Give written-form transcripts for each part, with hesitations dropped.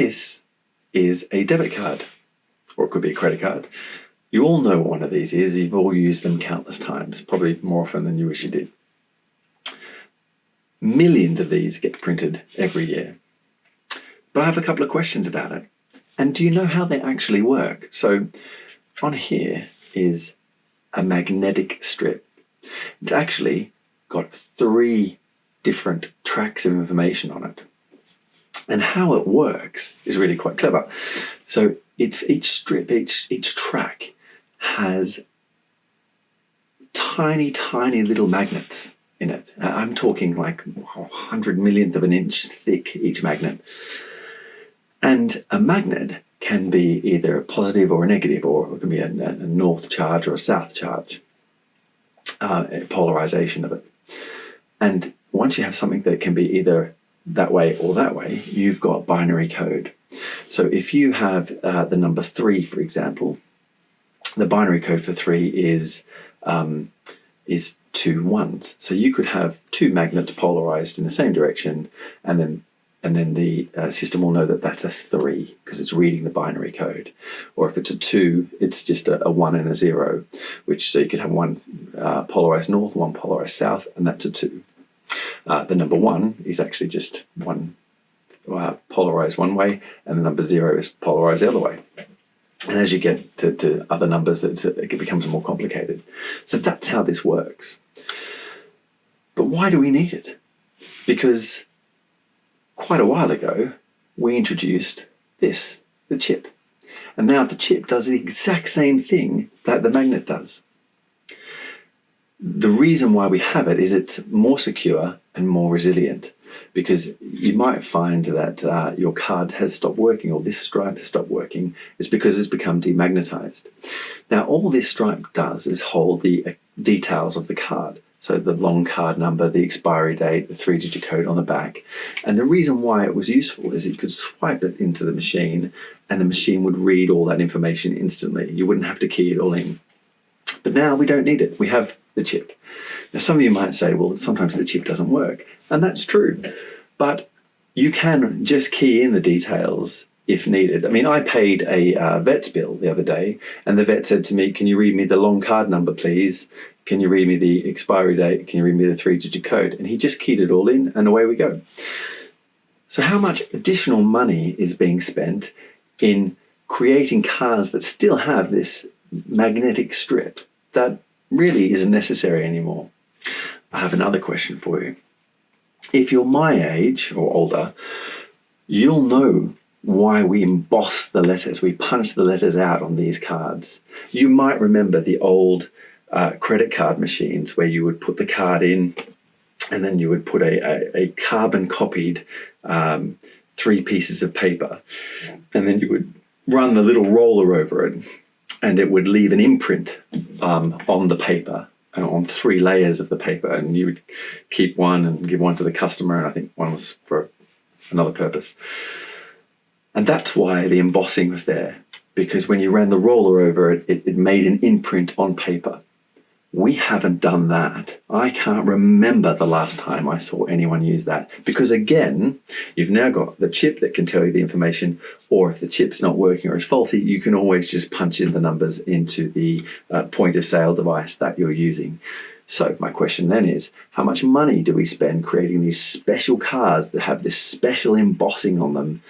this is a debit card, or it could be a credit card. You all know what one of these is. You've all used them countless times, probably more often than you wish you did. Millions of these get printed every year. But I have a couple of questions about it. And do you know how they actually work? So on here is a magnetic strip. It's actually got 3 different tracks of information on it. And how it works is really quite clever. So each strip, each track has tiny, tiny little magnets in it. I'm talking like 100 millionth of an inch thick, each magnet. And a magnet can be either a positive or a negative, or it can be a north charge or a south charge, polarization of it. And once you have something that can be either that way or that way, you've got binary code. So if you have the number 3, for example, the binary code for 3 is 2 1s. So you could have 2 magnets polarized in the same direction, and then the system will know that that's a 3 because it's reading the binary code. Or if it's a 2, it's just a 1 and a 0, so you could have one polarized north, one polarized south, and that's a 2. The number 1 is actually just one polarized one way, and the number 0 is polarized the other way. And as you get to other numbers, it becomes more complicated. So that's how this works. But why do we need it? Because quite a while ago, we introduced this, the chip. And now the chip does the exact same thing that the magnet does. The reason why we have it is it's more secure and more resilient, because you might find that your card has stopped working, or this stripe has stopped working. It's because it's become demagnetized. Now, all this stripe does is hold the details of the card. So the long card number, the expiry date, the 3-digit code on the back. And the reason why it was useful is you could swipe it into the machine and the machine would read all that information instantly. You wouldn't have to key it all in. But now we don't need it. We have the chip. Now, some of you might say, well, sometimes the chip doesn't work. And that's true. But you can just key in the details if needed. I mean, I paid a vet's bill the other day, and the vet said to me, can you read me the long card number, please? Can you read me the expiry date? Can you read me the 3-digit code? And he just keyed it all in, and away we go. So how much additional money is being spent in creating cards that still have this magnetic strip that really isn't necessary anymore? I have another question for you. If you're my age or older, you'll know why we emboss the letters. We punch the letters out on these cards. You might remember the old credit card machines where you would put the card in, and then you would put a carbon copied 3 pieces of paper, and then you would run the little roller over it, and it would leave an imprint on the paper, on 3 layers of the paper, and you would keep one and give one to the customer, and I think one was for another purpose. And that's why the embossing was there, because when you ran the roller over it, it made an imprint on paper. We haven't done that. I can't remember the last time I saw anyone use that, because again, you've now got the chip that can tell you the information, or if the chip's not working or is faulty, you can always just punch in the numbers into the point of sale device that you're using. So my question then is, how much money do we spend creating these special cards that have this special embossing on them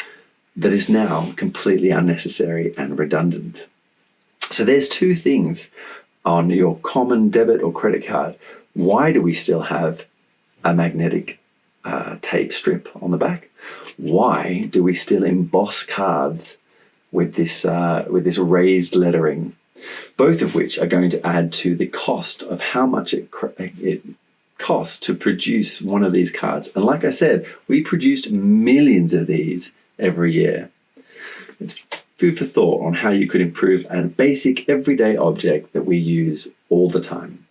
that is now completely unnecessary and redundant? So there's 2 things on your common debit or credit card. Why do we still have a magnetic tape strip on the back? Why do we still emboss cards with this raised lettering? Both of which are going to add to the cost of how much it costs to produce one of these cards. And like I said, we produced millions of these every year. It's food for thought on how you could improve a basic everyday object that we use all the time.